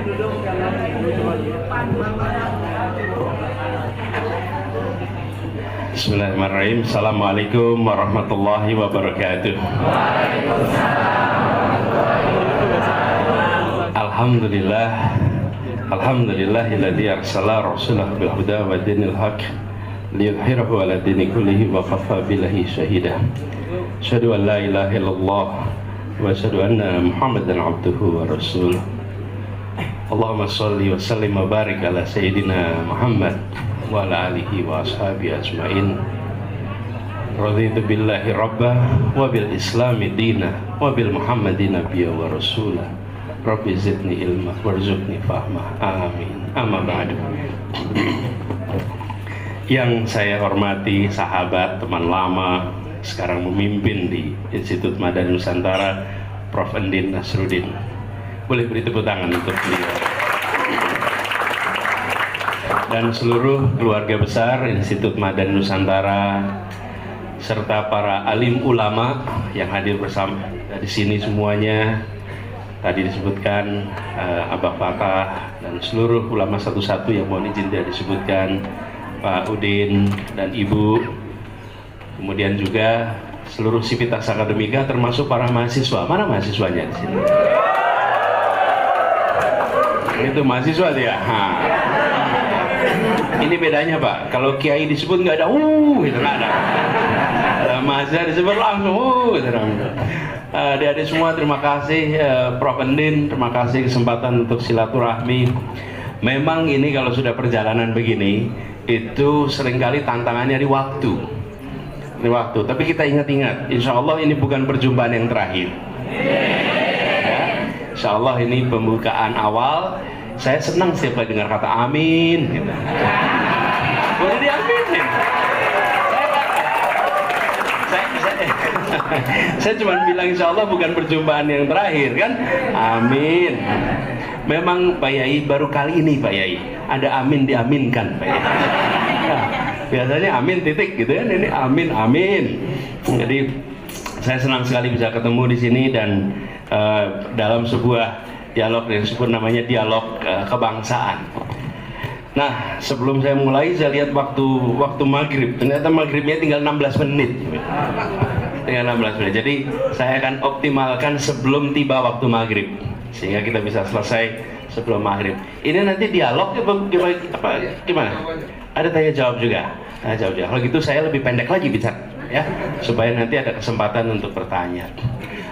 Bismillahirrahmanirrahim. Assalamualaikum warahmatullahi wabarakatuh. Alhamdulillah. Alhamdulillahilladzi arsala rasulahu bil huda wa dinil haqq liyudhhirahu 'ala dini kullihi wa kafa billahi shahida. Asyhadu an la ilaha illallah wa asyhadu anna Muhammadan abduhu wa rasuluh. Allahumma shalli wa sallim wa barik ala sayyidina Muhammad wa ala alihi wa ashabihi ajmain. Raditu billahi rabba wa bil islami dina wa bil muhammadin nabiyya wa rasulah. Rabbi zidni ilma warzuqni fahma. Amin. Amma ba'du. Yang saya hormati sahabat, teman lama, sekarang memimpin di Institut Madani Nusantara, Prof. Endin Nasruddin. Boleh beri tepuk tangan untuk beliau. Dan seluruh keluarga besar Institut Madani Nusantara serta para alim ulama yang hadir bersama di sini semuanya. Tadi disebutkan Abah Fatah dan seluruh ulama satu-satu yang mohon izin tidak disebutkan, Pak Udin dan Ibu, kemudian juga seluruh sivitas akademika termasuk para mahasiswa. Mana mahasiswanya di sini? Itu mahasiswa dia. Ini bedanya Pak, kalau kiai disebut nggak ada, itu nggak ada. Mahasiswa disebut langsung, gitu. Adik-adik semua, terima kasih Prof. Endin, terima kasih kesempatan untuk silaturahmi. Memang ini kalau sudah perjalanan begini, itu seringkali tantangannya di waktu. Di waktu, tapi kita ingat-ingat, insya Allah ini bukan perjumpaan yang terakhir. Ya, insya Allah ini pembukaan awal. Saya senang setiap kali dengar kata amin gitu. Boleh diaminin. Saya cuma bilang insya Allah bukan perjumpaan yang terakhir kan. Amin. Memang Pak Yai baru kali ini Pak Yai ada amin diaminkan Pak Yai. Nah, biasanya amin titik gitu kan, ini amin amin. Jadi saya senang sekali bisa ketemu di sini dan dalam sebuah dialog yang disebut namanya dialog kebangsaan. Nah, sebelum saya mulai, saya lihat waktu maghrib, ternyata maghribnya tinggal 16 menit. Tinggal 16 menit. Jadi saya akan optimalkan sebelum tiba waktu maghrib, sehingga kita bisa selesai sebelum maghrib. Ini nanti dialog gimana? Ada tanya jawab juga. Tanya jawab juga. Kalau gitu saya lebih pendek lagi bisa, ya, supaya nanti ada kesempatan untuk bertanya.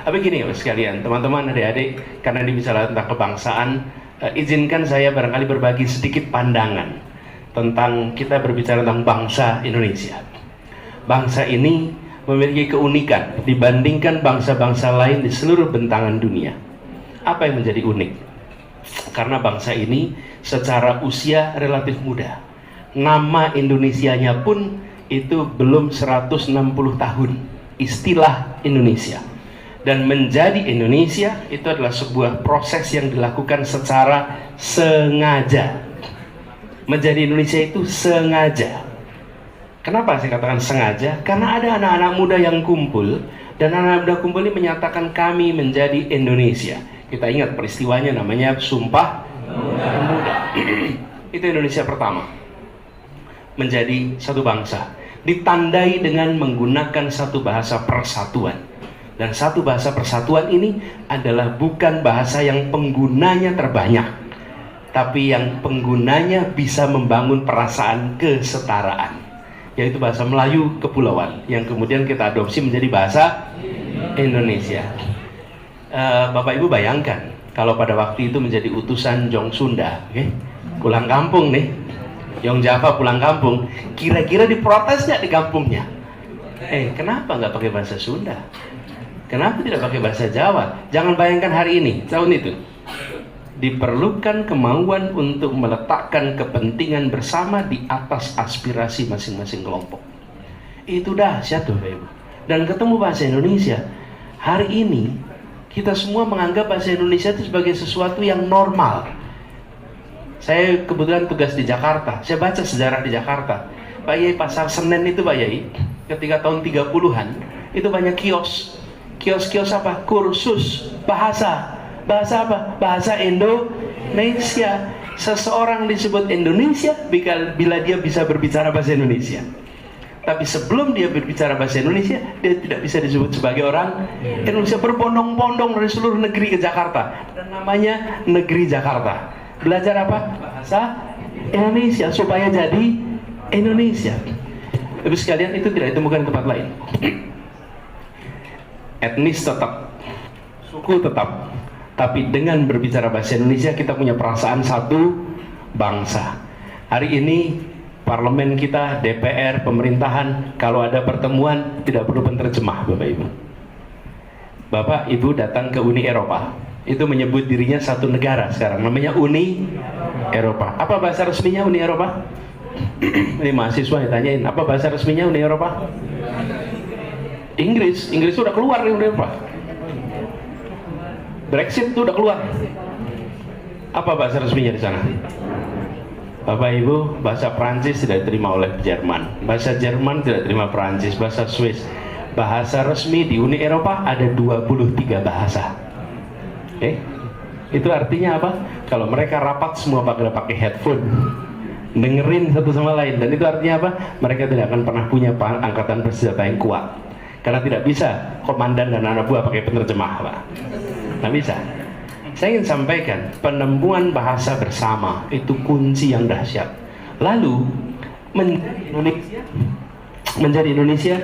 Tapi gini sekalian, teman-teman, adik-adik, karena ini bicara tentang kebangsaan, izinkan saya barangkali berbagi sedikit pandangan tentang kita berbicara tentang bangsa Indonesia. Bangsa ini memiliki keunikan dibandingkan bangsa-bangsa lain di seluruh bentangan dunia. Apa yang menjadi unik? Karena bangsa ini secara usia relatif muda. Nama Indonesianya pun itu belum 160 tahun. Istilah Indonesia. Dan menjadi Indonesia itu adalah sebuah proses yang dilakukan secara sengaja. Menjadi Indonesia itu sengaja. Kenapa saya katakan sengaja? Karena ada anak-anak muda yang kumpul, dan anak-anak muda kumpul ini menyatakan kami menjadi Indonesia. Kita ingat peristiwanya namanya Sumpah Pemuda. Itu Indonesia pertama. Menjadi satu bangsa. Ditandai dengan menggunakan satu bahasa persatuan. Dan satu bahasa persatuan ini adalah bukan bahasa yang penggunanya terbanyak, tapi yang penggunanya bisa membangun perasaan kesetaraan, yaitu bahasa Melayu Kepulauan, yang kemudian kita adopsi menjadi bahasa Indonesia. Bapak Ibu bayangkan, kalau pada waktu itu menjadi utusan Jong Sunda, pulang kampung nih, Jong Java pulang kampung, kira-kira diprotesnya di kampungnya. Kenapa nggak pakai bahasa Sunda? Kenapa tidak pakai bahasa Jawa? Jangan bayangkan hari ini, tahun itu. Diperlukan kemauan untuk meletakkan kepentingan bersama di atas aspirasi masing-masing kelompok. Itu dahsyat tuh Bapak Ibu. Dan ketemu bahasa Indonesia. Hari ini, kita semua menganggap bahasa Indonesia itu sebagai sesuatu yang normal. Saya kebetulan tugas di Jakarta. Saya baca sejarah di Jakarta. Pak Yai, Pasar Senen itu Pak Yai, ketika tahun 30-an, itu banyak kios apa? Kursus bahasa. Bahasa apa? Bahasa Indonesia. Indonesia. Seseorang disebut Indonesia bila dia bisa berbicara bahasa Indonesia. Tapi sebelum dia berbicara bahasa Indonesia, dia tidak bisa disebut sebagai orang Indonesia. Berbondong-bondong dari seluruh negeri ke Jakarta, dan namanya negeri Jakarta. Belajar apa? Bahasa Indonesia supaya jadi Indonesia. Tapi sekalian, itu tidak ditemukan di tempat lain. Etnis tetap, suku tetap, tapi dengan berbicara bahasa Indonesia kita punya perasaan satu bangsa. Hari ini parlemen kita, DPR, pemerintahan, kalau ada pertemuan tidak perlu penerjemah, Bapak Ibu. Bapak Ibu datang ke Uni Eropa, itu menyebut dirinya satu negara sekarang, namanya Uni Eropa. Apa bahasa resminya Uni Eropa? Ini mahasiswa ditanyain, apa bahasa resminya Uni Eropa? Inggris. Inggris sudah keluar dari Uni Eropa. Brexit itu udah keluar. Apa bahasa resminya di sana? Bapak Ibu, bahasa Prancis tidak diterima oleh Jerman, bahasa Jerman tidak diterima Prancis, bahasa Swiss. Bahasa resmi di Uni Eropa ada 23 bahasa. Itu artinya apa? Kalau mereka rapat semua pakai headphone, dengerin satu sama lain, dan itu artinya apa? Mereka tidak akan pernah punya angkatan bersenjata yang kuat, karena tidak bisa komandan dan anak buah pakai penerjemah, Pak. Nggak bisa. Saya ingin sampaikan, penemuan bahasa bersama itu kunci yang dahsyat. Lalu menjadi Indonesia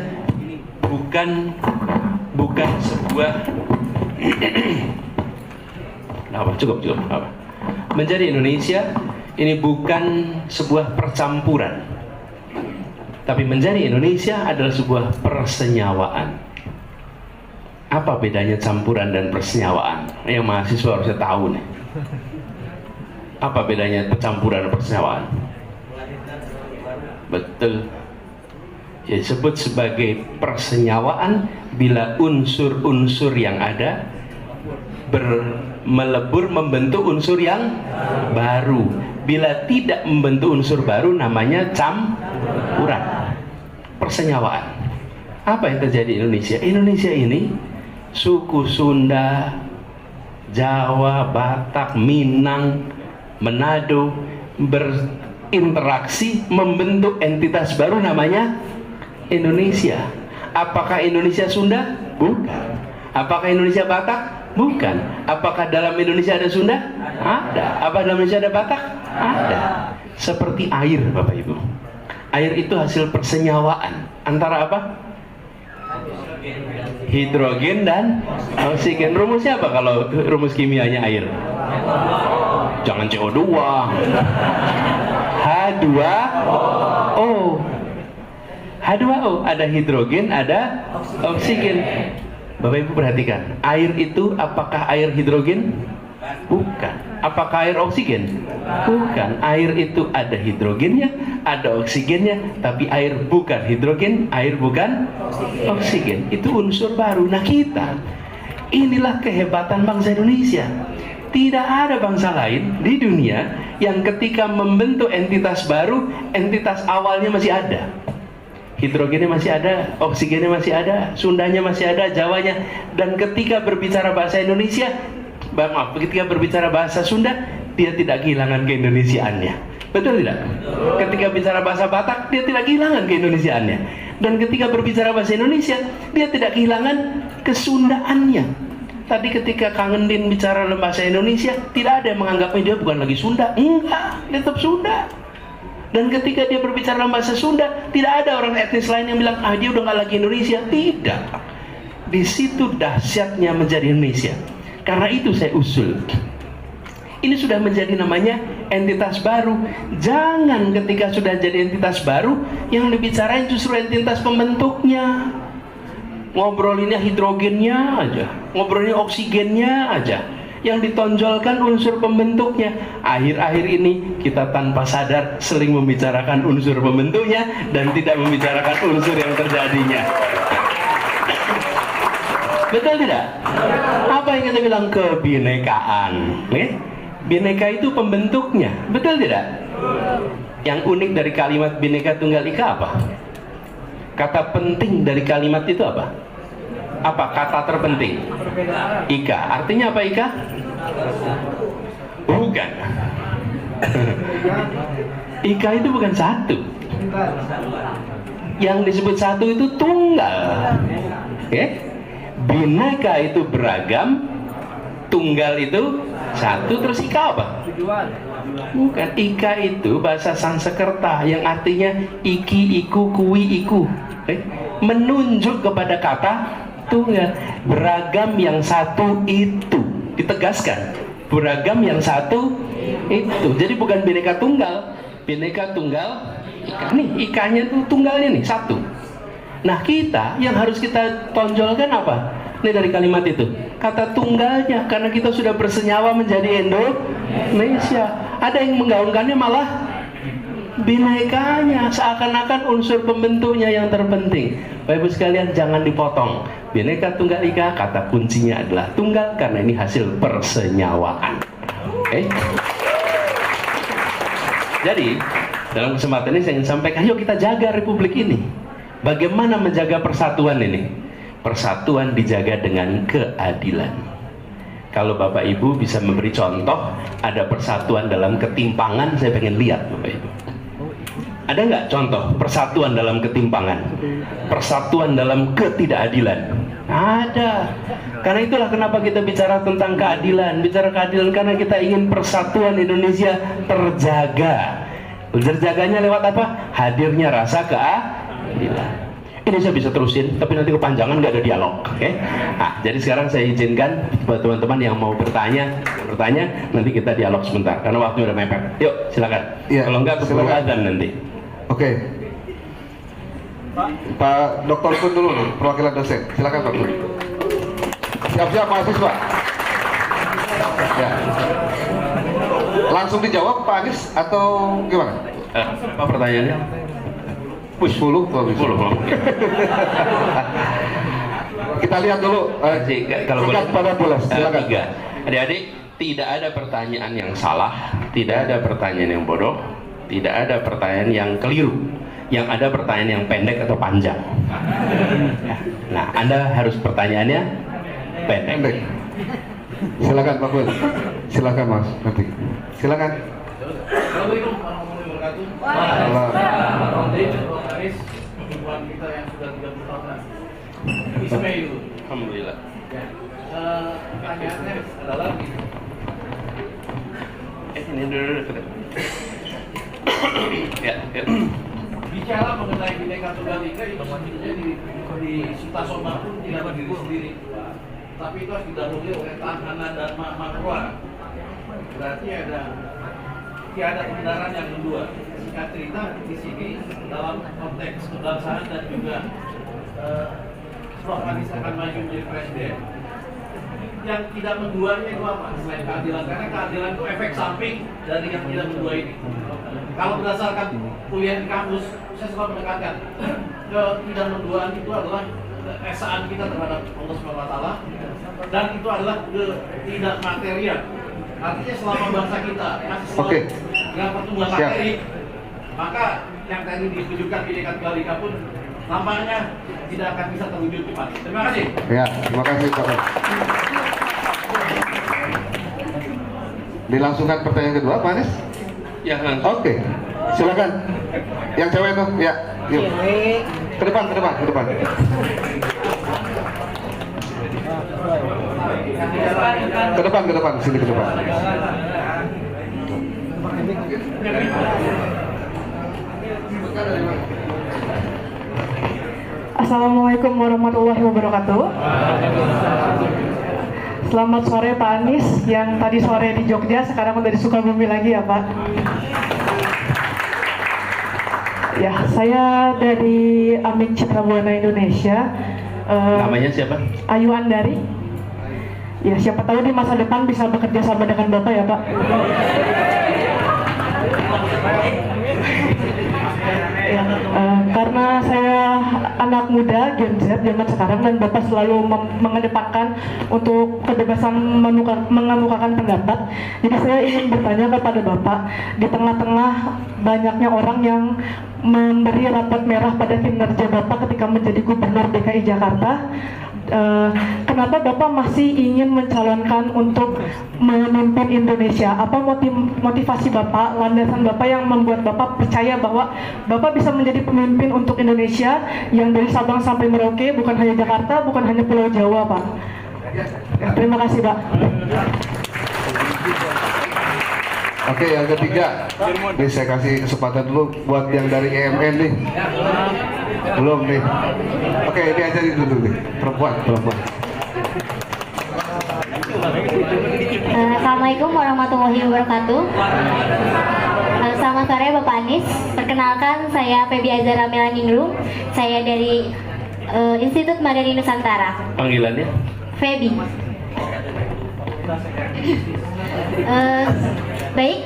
bukan sebuah cukup apa? Menjadi Indonesia ini bukan sebuah percampuran, tapi menjadi Indonesia adalah sebuah persenyawaan. Apa bedanya campuran dan persenyawaan? Yang mahasiswa harusnya tahu nih. Apa bedanya percampuran dan persenyawaan? Betul. Ya, disebut sebagai persenyawaan bila unsur-unsur yang ada melebur membentuk unsur yang baru. Bila tidak membentuk unsur baru, namanya campuran. Persenyawaan. Apa yang terjadi di Indonesia? Indonesia ini suku Sunda, Jawa, Batak, Minang, Manado berinteraksi membentuk entitas baru namanya Indonesia. Apakah Indonesia Sunda? Bukan. Apakah Indonesia Batak? Bukan. Apakah dalam Indonesia ada Sunda? Ada. Apa dalam Indonesia ada Batak? Ada. Seperti air, Bapak Ibu. Air itu hasil persenyawaan antara apa? Hidrogen dan oksigen. Rumusnya apa kalau rumus kimianya air? Jangan CO2. H2O. H2O, ada hidrogen, ada oksigen. Bapak Ibu perhatikan, air itu apakah air hidrogen? Bukan. Apakah air oksigen? Bukan. Air itu ada hidrogennya, ada oksigennya, tapi air bukan hidrogen, air bukan oksigen. Itu unsur baru. Nah, inilah kehebatan bangsa Indonesia. Tidak ada bangsa lain di dunia yang ketika membentuk entitas baru, entitas awalnya masih ada. Hidrogennya masih ada, oksigennya masih ada, Sundanya masih ada, Jawanya. Dan ketika berbicara bahasa Indonesia, ketika berbicara bahasa Sunda, dia tidak kehilangan keindonesiaannya. Betul tidak? Ketika bicara bahasa Batak, dia tidak kehilangan keindonesiaannya. Dan ketika berbicara bahasa Indonesia, dia tidak kehilangan kesundaannya. Tadi ketika Kang Endin bicara dalam bahasa Indonesia, tidak ada yang menganggapnya dia bukan lagi Sunda. Enggak, dia tetap Sunda. Dan ketika dia berbicara dalam bahasa Sunda, tidak ada orang etnis lain yang bilang, dia udah nggak lagi Indonesia. Tidak. Di situ dahsyatnya menjadi Indonesia. Karena itu saya usul, ini sudah menjadi namanya entitas baru. Jangan ketika sudah jadi entitas baru, yang dibicarain justru entitas pembentuknya. Ngobrolinnya hidrogennya aja, ngobrolinnya oksigennya aja. Yang ditonjolkan unsur pembentuknya. Akhir-akhir ini kita tanpa sadar sering membicarakan unsur pembentuknya dan tidak membicarakan unsur yang terjadinya. Betul tidak? Apa yang kita bilang? Kebinekaan. Bineka itu pembentuknya. Betul tidak? Yang unik dari kalimat Bhinneka Tunggal Ika apa? Kata penting dari kalimat itu apa? Apa kata terpenting? Ika. Artinya apa Ika? Bukan. Ika itu bukan satu. Yang disebut satu itu tunggal. Bineka itu beragam, tunggal itu satu, terus ika apa? Bukan. Ika itu bahasa Sanskerta yang artinya iki, iku, kui, iku, menunjuk kepada kata tunggal. Beragam yang satu itu, ditegaskan, beragam yang satu itu. Jadi bukan bineka tunggal. Bineka tunggal ika. Nih ikanya tuh tunggalnya nih satu. Nah kita yang harus kita tonjolkan apa? Ini dari kalimat itu, kata tunggalnya, karena kita sudah bersenyawa menjadi Indonesia. Ada yang menggaungkannya malah binekanya, seakan-akan unsur pembentuknya yang terpenting. Bapak Ibu sekalian, jangan dipotong. Bineka Tunggal Ika, kata kuncinya adalah tunggal, karena ini hasil persenyawaan. Jadi dalam kesempatan ini saya ingin sampaikan, yuk kita jaga republik ini. Bagaimana menjaga persatuan ini? Persatuan dijaga dengan keadilan. Kalau Bapak Ibu bisa memberi contoh ada persatuan dalam ketimpangan, saya pengen lihat Bapak Ibu. Ada nggak contoh persatuan dalam ketimpangan? Persatuan dalam ketidakadilan? Ada. Karena itulah kenapa kita bicara tentang keadilan. Bicara keadilan karena kita ingin persatuan Indonesia terjaga. Terjaganya lewat apa? Hadirnya rasa keadilan. Ini saya bisa terusin, tapi nanti kepanjangan, nggak ada dialog. Nah, jadi sekarang saya izinkan buat teman-teman yang mau bertanya, nanti kita dialog sebentar, karena waktunya udah mepet. Yuk, silakan. Ya, kalau nggak keburu azan nanti. Oke. Pak Dr. Kun dulu nih, perwakilan dosen. Silakan Pak Kun. Siap-siap mahasiswa. Ya. Langsung dijawab Pak Anies atau gimana? Apa pertanyaannya? 10 kalau bisa. 10. Kita lihat dulu. Kalau boleh pada bolas. Silakan. Adik-adik, tidak ada pertanyaan yang salah, tidak ada pertanyaan yang bodoh, tidak ada pertanyaan yang keliru. Yang ada pertanyaan yang pendek atau panjang. Nah, Anda harus pertanyaannya pendek. Silakan Pak Kun. Silakan Mas. Nanti. Silakan. Assalamualaikum warahmatullahi wabarakatuh. Perempuan kita yang sudah 30 tahun. Ismail. Alhamdulillah. Pertanyaannya adalah ini dulu. Ya. Bicara mengenai Bineka Tunggal Ika itu sebetulnya di Sutasoma pun tidak berdiri sendiri, tapi itu harus didahului oleh Tanhana dan Makroa. Berarti ada kebenaran yang kedua. Singkat cerita di sini dalam konteks kebangsaan dan juga Prof. Anies akan maju menjadi presiden. Yang tidak menduanya itu apa? Selain keadilan, karena keadilan itu efek samping dari yang tidak mendua ini. Kalau berdasarkan kuliah di kampus, saya selalu menekankan ketidakmenduaan itu adalah keesaan kita terhadap Allah SWT, dan itu adalah ketidakmaterian. Artinya selama bangsa kita masih selalu dengan pertumbuhan materi, maka yang tadi ditunjukkan Bineka Tunggal Ika pun nampaknya tidak akan bisa terwujud cepat. Terima kasih. Ya, terima kasih Pak. Dilangsungkan pertanyaan kedua, Pak Anies? Ya, langsung. Oke, silakan. Yang cewek tuh, ya, yuk. Ke depan. Ke depan, sini ke depan. Assalamualaikum warahmatullahi wabarakatuh. Selamat sore Pak Anies, yang tadi sore di Jogja, sekarang udah di Sukabumi lagi ya Pak. Ya, saya dari Amik Citra Buana Indonesia. Namanya siapa? Ayu Andari. Ya, siapa tahu di masa depan bisa bekerja sama dengan Bapak ya Pak. Ya, karena saya anak muda Gen Z zaman sekarang dan Bapak selalu mengedepankan untuk kebebasan mengemukakan pendapat. Jadi saya ingin bertanya kepada Bapak, di tengah-tengah banyaknya orang yang memberi rapot merah pada kinerja Bapak ketika menjadi Gubernur DKI Jakarta, kenapa Bapak masih ingin mencalonkan untuk memimpin Indonesia? Apa motivasi Bapak, landasan Bapak yang membuat Bapak percaya bahwa Bapak bisa menjadi pemimpin untuk Indonesia yang dari Sabang sampai Merauke, bukan hanya Jakarta, bukan hanya Pulau Jawa, Pak? Terima kasih, Pak. Oke, yang ketiga, nih saya kasih kesempatan dulu buat yang dari EMN nih. Belum nih. Oke, ini aja dulu nih. Perempuan. Assalamualaikum warahmatullahi wabarakatuh. Selamat sore Bapak Anies. Perkenalkan, saya Febi Azara Melaningrum. Saya dari Institut Madani Nusantara. Panggilannya? Febi. Baik,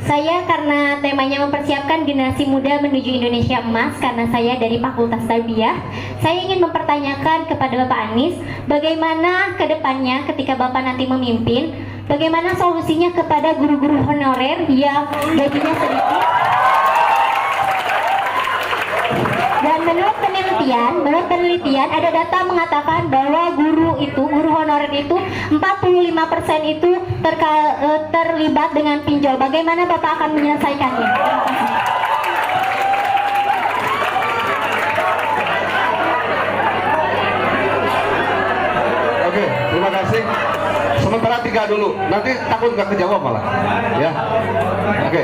saya karena temanya mempersiapkan generasi muda menuju Indonesia emas, karena saya dari Fakultas Tarbiyah, saya ingin mempertanyakan kepada Bapak Anies, bagaimana ke depannya ketika Bapak nanti memimpin, bagaimana solusinya kepada guru-guru honorer yang gajinya sedikit. Dan menurut penelitian ada data mengatakan bahwa guru honorer itu 45% itu terlibat dengan pinjol. Bagaimana Bapak akan menyelesaikannya? Terima kasih. Oke, terima kasih. Sementara 3 dulu, nanti takut nggak kejawab malah. Ya. Oke,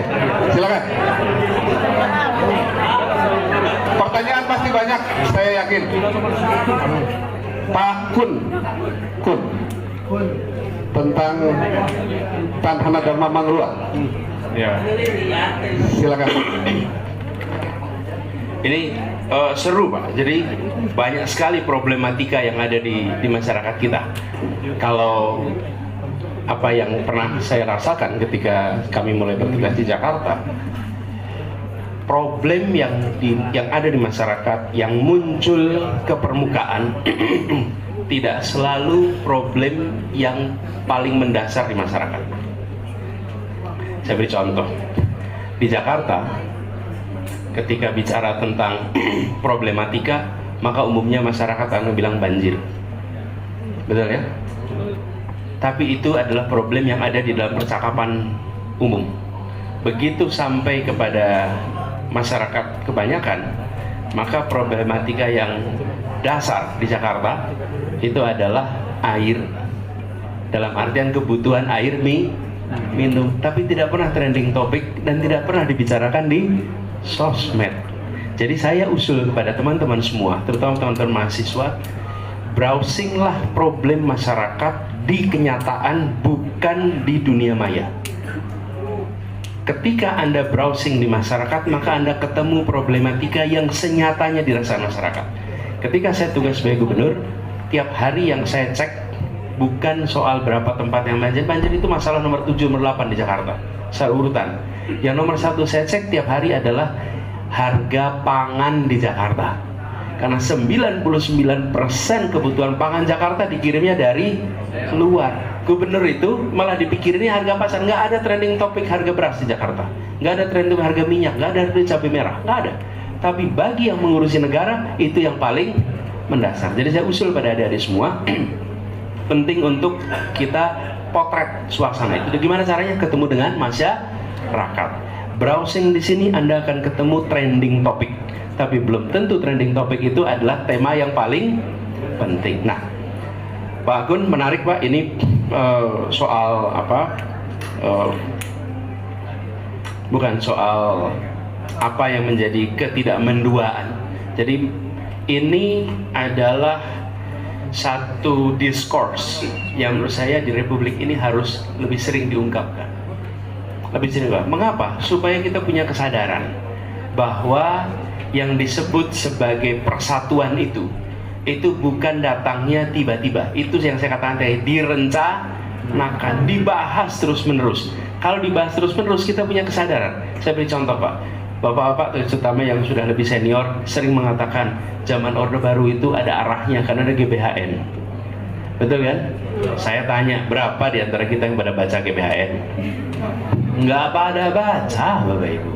silakan. Pertanyaan pasti banyak, saya yakin. Pak Kun, tentang Tanhana Dharma Mangrua. Ya. Silakan. Ini seru, Pak. Jadi banyak sekali problematika yang ada di masyarakat kita. Kalau apa yang pernah saya rasakan ketika kami mulai bertugas di Jakarta, problem yang ada di masyarakat yang muncul ke permukaan tidak selalu problem yang paling mendasar di masyarakat. Saya beri contoh. Di Jakarta, ketika bicara tentang problematika, maka umumnya masyarakat akan bilang banjir. Betul ya? Tapi itu adalah problem yang ada di dalam percakapan umum. Begitu sampai kepada masyarakat kebanyakan, maka problematika yang dasar di Jakarta itu adalah air, dalam artian kebutuhan air minum, tapi tidak pernah trending topik dan tidak pernah dibicarakan di sosmed. Jadi saya usul kepada teman-teman semua, terutama teman-teman mahasiswa, browsinglah problem masyarakat di kenyataan, bukan di dunia maya. Ketika Anda browsing di masyarakat, maka Anda ketemu problematika yang senyatanya dirasakan masyarakat. Ketika saya tugas sebagai gubernur, tiap hari yang saya cek bukan soal berapa tempat yang banjir. Banjir itu masalah nomor 7, nomor 8 di Jakarta, secara urutan. Yang nomor 1 saya cek tiap hari adalah harga pangan di Jakarta. Karena 99% kebutuhan pangan Jakarta dikirimnya dari luar. Gubernur itu malah dipikirinnya harga pasar. Nggak ada trending topik harga beras di Jakarta, nggak ada trending harga minyak, nggak ada harga cabai merah, nggak ada. Tapi bagi yang mengurusi negara, itu yang paling mendasar. Jadi saya usul pada adik-adik semua, penting untuk kita potret suasana itu. Gimana caranya? Ketemu dengan masyarakat. Browsing di sini Anda akan ketemu trending topik, tapi belum tentu trending topik itu adalah tema yang paling penting. Nah, Pak Gun, menarik Pak, ini soal apa? Bukan soal apa yang menjadi ketidakmenduaan. Jadi ini adalah satu diskurs yang menurut saya di Republik ini harus lebih sering diungkapkan. Lebih sering, Pak. Mengapa? Supaya kita punya kesadaran bahwa yang disebut sebagai persatuan itu bukan datangnya tiba-tiba. Itu yang saya katakan tadi, direncanakan, dibahas terus-menerus. Kalau dibahas terus-menerus, kita punya kesadaran. Saya beri contoh, Pak. Bapak-bapak, terutama yang sudah lebih senior, sering mengatakan zaman Orde Baru itu ada arahnya karena ada GBHN. Betul kan? Saya tanya, berapa di antara kita yang pada baca GBHN? Nggak pada baca, Bapak Ibu.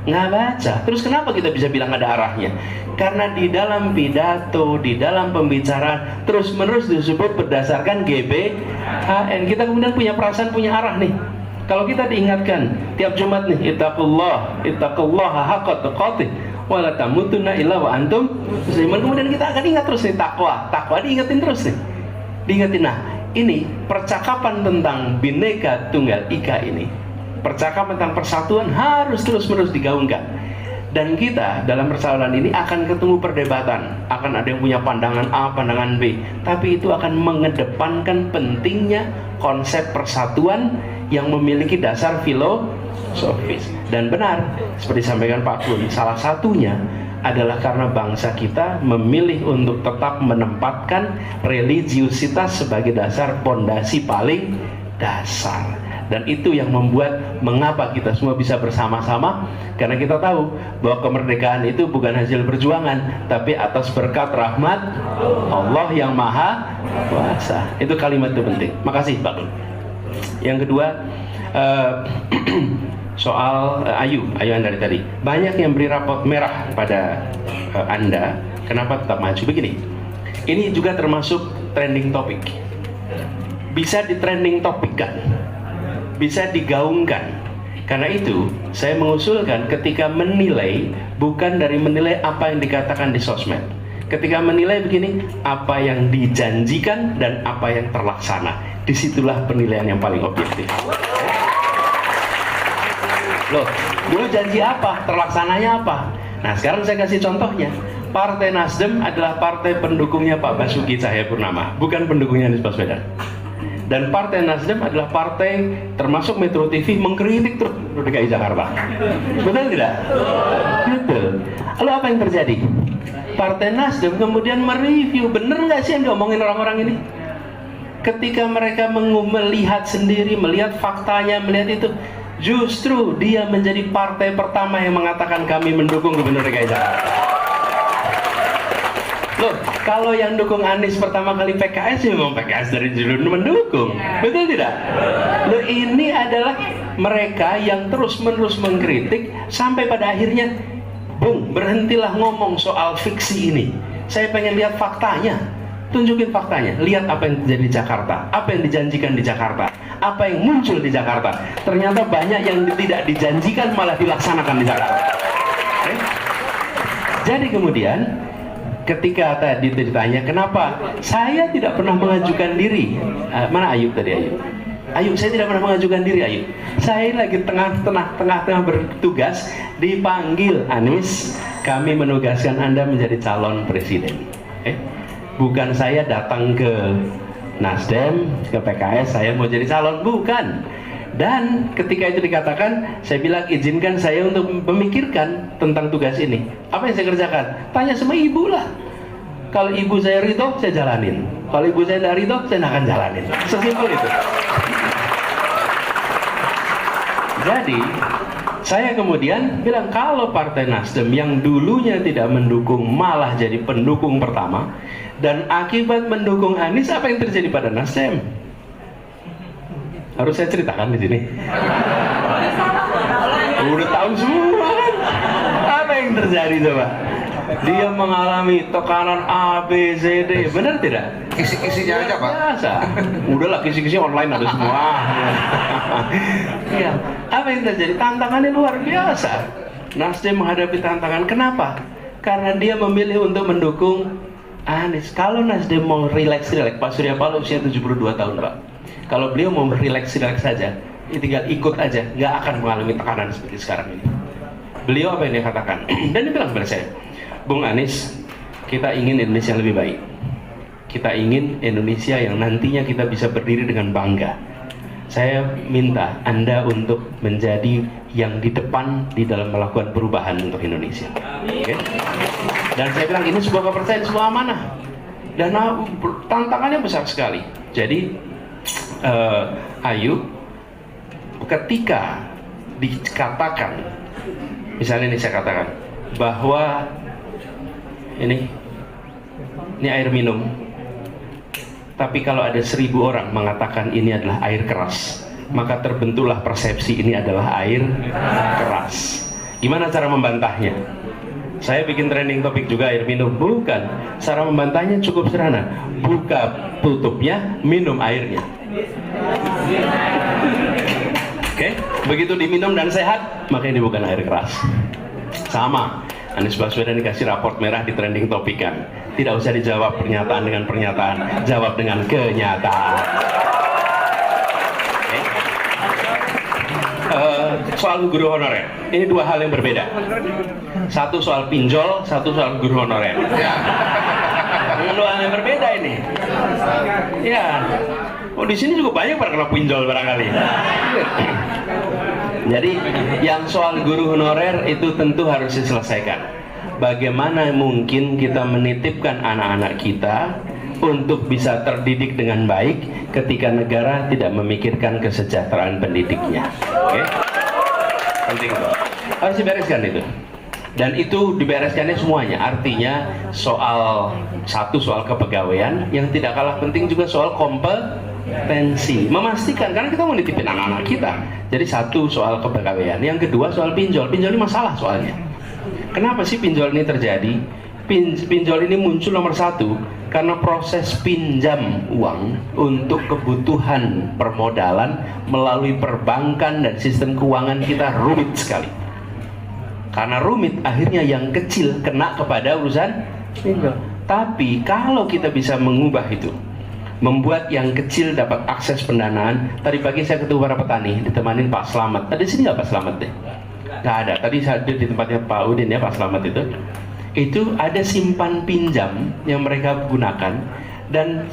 Nggak baca. Terus kenapa kita bisa bilang ada arahnya? Karena di dalam pidato, di dalam pembicaraan terus-menerus disebut berdasarkan GBHN. Kita kemudian punya perasaan, punya arah nih. Kalau kita diingatkan tiap Jumat nih, ittaqullaha haqqa tuqatih wa la tamutunna illa wa antum muslimun. Kemudian kita akan ingat terus nih takwa diingetin terus nih. Diingetin. Nah, ini percakapan tentang Bhinneka Tunggal Ika ini. Percakapan tentang persatuan harus terus-menerus digaungkan. Dan kita dalam persoalan ini akan ketemu perdebatan. Akan ada yang punya pandangan A, pandangan B. Tapi itu akan mengedepankan pentingnya konsep persatuan yang memiliki dasar filosofis. Dan benar, seperti disampaikan Pak Kun, salah satunya adalah karena bangsa kita memilih untuk tetap menempatkan religiusitas sebagai dasar pondasi paling dasar. Dan itu yang membuat mengapa kita semua bisa bersama-sama, karena kita tahu bahwa kemerdekaan itu bukan hasil perjuangan, tapi atas berkat rahmat Allah yang Maha Kuasa. Itu kalimat itu penting. Makasih Pak Kun. Yang kedua, soal Ayu Anda dari tadi. Banyak yang beri rapot merah pada Anda. Kenapa tetap maju? Begini, ini juga termasuk trending topik. Bisa di trending topikkan, bisa digaungkan. Karena itu saya mengusulkan ketika menilai, bukan dari menilai apa yang dikatakan di sosmed. Ketika menilai begini, apa yang dijanjikan dan apa yang terlaksana. Disitulah penilaian yang paling objektif. Loh, dulu janji apa? Terlaksananya apa? Nah, sekarang saya kasih contohnya. Partai Nasdem adalah partai pendukungnya Pak Basuki Cahayapurnama, bukan pendukungnya Anies Baswedan. Dan Partai Nasdem adalah partai termasuk Metro TV mengkritik terus DKI Jakarta. Betul tidak? Betul. Lalu apa yang terjadi? Partai Nasdem kemudian mereview, bener nggak sih yang diomongin orang-orang ini? Ketika mereka melihat sendiri, melihat faktanya, melihat itu, justru dia menjadi partai pertama yang mengatakan kami mendukung Gubernur DKI Jakarta. Loh, kalau yang dukung Anies pertama kali PKS, ya memang PKS dari dulu mendukung. Betul tidak? Loh, ini adalah mereka yang terus-menerus mengkritik sampai pada akhirnya, Bung, berhentilah ngomong soal fiksi ini. Saya pengen lihat faktanya. Tunjukin faktanya. Lihat apa yang terjadi di Jakarta, apa yang dijanjikan di Jakarta, apa yang muncul di Jakarta. Ternyata banyak yang tidak dijanjikan malah dilaksanakan di Jakarta. Okay? Jadi kemudian ketika tadi ditanya kenapa saya tidak pernah mengajukan diri, mana Ayu tadi? Ayu, saya tidak pernah mengajukan diri. Ayu, saya lagi tengah-tengah bertugas, dipanggil Anies, kami menugaskan Anda menjadi calon presiden. Bukan saya datang ke Nasdem, ke PKS, saya mau jadi calon, bukan. Dan ketika itu dikatakan, saya bilang izinkan saya untuk memikirkan tentang tugas ini. Apa yang saya kerjakan? Tanya sama ibu lah. Kalau ibu saya ridho, saya jalanin. Kalau ibu saya tidak ridho, saya tidak akan jalanin. Sesimpel itu. Jadi saya kemudian bilang, kalau Partai Nasdem yang dulunya tidak mendukung malah jadi pendukung pertama, dan akibat mendukung Anies, apa yang terjadi pada Nasdem? Harus saya ceritakan di sini. Udah tahu semua kan? Apa yang terjadi coba? Dia mengalami tekanan A, B, C, D. Benar tidak? Kisi-kisinya aja Pak. Biasa. Udahlah, kisi-kisi online ada semua. Ya. Apa yang terjadi? Tantangannya luar biasa. Nasdem menghadapi tantangan. Kenapa? Karena dia memilih untuk mendukung Anies. Kalau Nasdem mau relax, Pak Surya Paloh usia 72 tahun Pak. Kalau beliau mau relax saja, tinggal ikut aja, nggak akan mengalami tekanan seperti sekarang ini. Beliau apa yang dia katakan? Dan dia bilang kepada saya, Bung Anies, kita ingin Indonesia yang lebih baik. Kita ingin Indonesia yang nantinya kita bisa berdiri dengan bangga. Saya minta Anda untuk menjadi yang di depan di dalam melakukan perubahan untuk Indonesia. Okay? Dan saya bilang ini sebuah kepercayaan, sebuah amanah. Dan tantangannya besar sekali. Jadi Ayu, ketika dikatakan, misalnya ini saya katakan bahwa ini air minum, tapi kalau ada 1000 orang mengatakan ini adalah air keras, maka terbentuklah persepsi ini adalah air keras. Gimana cara membantahnya? Saya bikin trending topik juga air minum. Bukan. Cara membantahnya cukup sederhana. Buka tutupnya, minum airnya. Oke? Begitu diminum dan sehat, makanya ini bukan air keras. Sama. Anies Baswedan dikasih raport merah di trending topikan. Tidak usah dijawab pernyataan dengan pernyataan. Jawab dengan kenyataan. Soal guru honorer, ini dua hal yang berbeda. Satu soal pinjol, satu soal guru honorer. Ya. Dua hal yang berbeda ini. Ya. Oh, di sini juga banyak para kena pinjol barangkali. Jadi yang soal guru honorer itu tentu harus diselesaikan. Bagaimana mungkin kita menitipkan anak-anak kita untuk bisa terdidik dengan baik ketika negara tidak memikirkan kesejahteraan pendidiknya. Oke? Penting itu. Harus dibereskan itu. Dan itu dibereskannya semuanya. Artinya soal kepegawaian, yang tidak kalah penting juga soal kompetensi. Memastikan, karena kita mau nitipin anak-anak kita. Jadi satu soal kepegawaian, yang kedua soal pinjol. Pinjol ini masalah soalnya. Kenapa sih pinjol ini terjadi? Pinjol ini muncul nomor satu karena proses pinjam uang untuk kebutuhan permodalan melalui perbankan dan sistem keuangan kita rumit sekali. Karena rumit, akhirnya yang kecil kena kepada urusan pinjol. Tapi kalau kita bisa mengubah itu, membuat yang kecil dapat akses pendanaan. Tadi pagi saya ketemu para petani, ditemanin Pak Slamet. Tadi sini nggak Pak Slamet deh? Nggak ada. Tadi saya di tempatnya Pak Udin ya, Pak Slamet itu. Itu ada simpan pinjam yang mereka gunakan, dan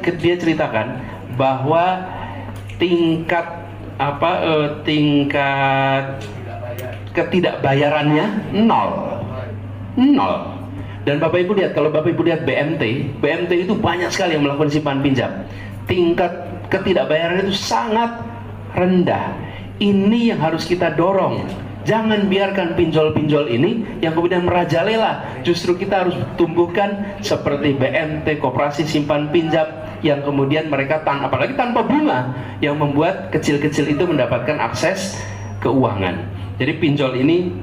dia ceritakan bahwa tingkat ketidakbayarannya nol. Dan Bapak Ibu lihat, kalau Bapak Ibu lihat BMT itu banyak sekali yang melakukan simpan pinjam. Tingkat ketidakbayaran itu sangat rendah. Ini yang harus kita dorong. Jangan biarkan pinjol-pinjol ini yang kemudian merajalela. Justru kita harus tumbuhkan seperti BMT, koperasi simpan pinjam, yang kemudian mereka apalagi tanpa bunga, yang membuat kecil-kecil itu mendapatkan akses keuangan. Jadi pinjol ini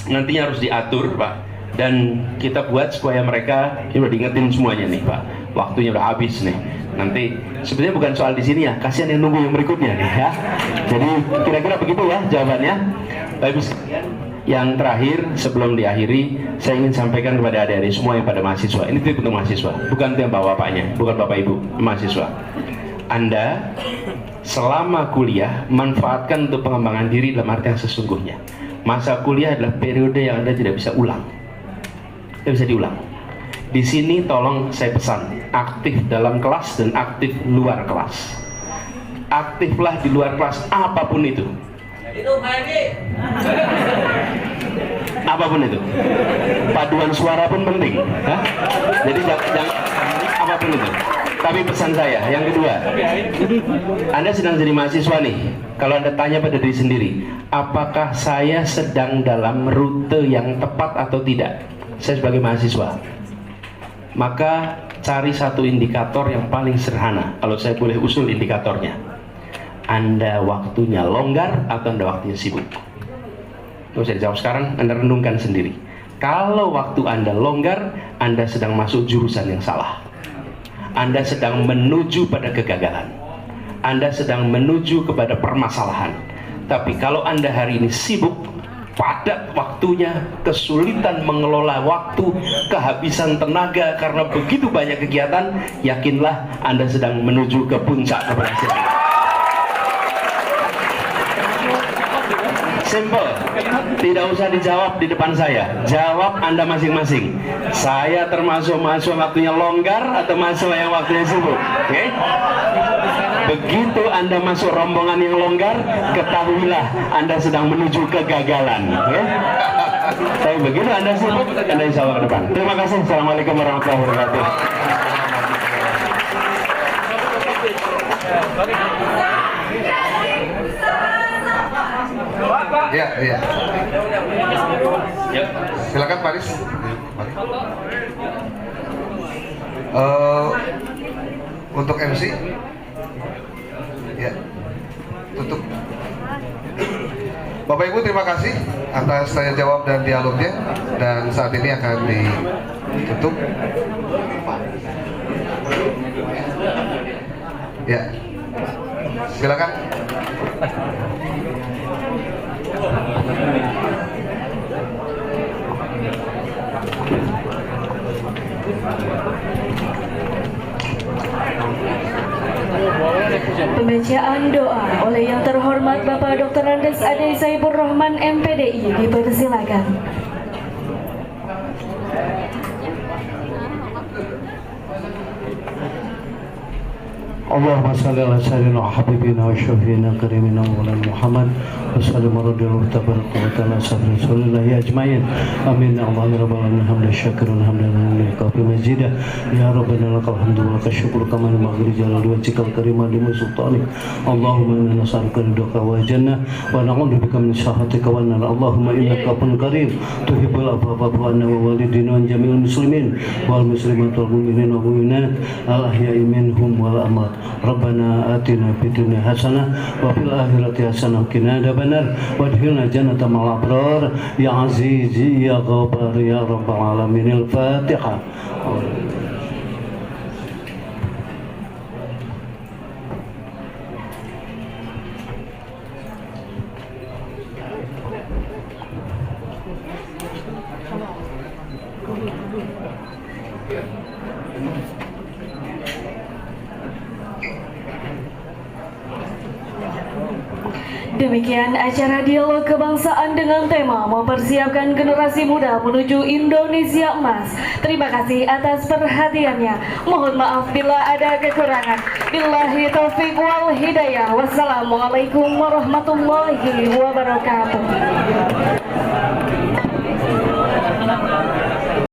nantinya harus diatur, Pak, dan kita buat supaya mereka, ini udah diingetin semuanya nih, Pak, waktunya udah habis nih. Nanti sebenarnya bukan soal di sini ya, kasihan yang nunggu yang berikutnya nih ya. Jadi kira-kira begitu ya jawabannya. Baik, yang terakhir sebelum diakhiri, saya ingin sampaikan kepada adik-adik semua yang pada mahasiswa. Ini tip untuk mahasiswa, bukan untuk bapak-bapaknya, bukan bapak ibu, mahasiswa. Anda selama kuliah manfaatkan untuk pengembangan diri dalam arti yang sesungguhnya. Masa kuliah adalah periode yang Anda tidak bisa ulang, tidak bisa diulang. Di sini tolong saya pesan, aktif dalam kelas dan aktif luar kelas. Aktiflah di luar kelas, apapun itu. Apapun itu. Paduan suara pun penting. Ya? Jadi jangan apapun itu. Tapi pesan saya, yang kedua, Anda sedang jadi mahasiswa nih. Kalau Anda tanya pada diri sendiri, apakah saya sedang dalam rute yang tepat atau tidak? Saya sebagai mahasiswa. Maka cari satu indikator yang paling sederhana. Kalau saya boleh usul indikatornya, Anda waktunya longgar atau Anda waktunya sibuk? Nggak usah dijawab sekarang, Anda renungkan sendiri. Kalau waktu Anda longgar, Anda sedang masuk jurusan yang salah. Anda sedang menuju pada kegagalan. Anda sedang menuju kepada permasalahan. Tapi kalau Anda hari ini sibuk, padat waktunya, kesulitan mengelola waktu, kehabisan tenaga karena begitu banyak kegiatan, yakinlah Anda sedang menuju ke puncak keberhasilan. Simple, tidak usah dijawab di depan saya, jawab Anda masing-masing. Saya termasuk mahasiswa waktunya longgar atau mahasiswa yang waktunya sibuk? Oke? Begitu Anda masuk rombongan yang longgar, ketahuilah Anda sedang menuju kegagalan. Oke? Tapi begitu Anda sibuk, Anda insya Allah ke depan. Terima kasih. Assalamualaikum warahmatullahi wabarakatuh. Ya, iya. Silakan Pak Aris. Untuk MC, ya, tutup. Bapak Ibu terima kasih. atas tanya jawab dan dialognya, dan saat ini akan ditutup. Ya, silakan. Pembacaan doa oleh yang terhormat Bapak Dr. Andes Ade Saifur Rahman MPDI dipersilakan. اللهم صل على سيدنا وحبيبنا وشفينا كريمنا مولانا محمد وسلم رضي الله تبارك وتعالى على رسول الله اجمعين امين اللهم رب العالمين حمدا شاكرا حمدا لله كافي مجيدا يا ربنا لك الحمد ولك الشكر كما ينبغي لجلال وجهك الكريم ولعظيم سلطانك اللهم انا نسالك رضاك والجنه ونعوذ بك من سخطك والنار اللهم انك عفو كريم تحب العفو فاعف عنا ووالدينا وجميع المسلمين والمسلمات والمؤمنين والمؤمنات الاحياء منهم والاموات ربنا آتنا في الدنيا حسنة وفي الآخرة حسنة وقنا عذاب النار وادخلنا الجنة مع الأبرار يا عزيز يا غفار يا رب العالمين. الفاتحة. Demikian acara dialog kebangsaan dengan tema mempersiapkan generasi muda menuju Indonesia Emas. Terima kasih atas perhatiannya. Mohon maaf bila ada kekurangan. Billahi taufiq wal hidayah. Wassalamualaikum warahmatullahi wabarakatuh.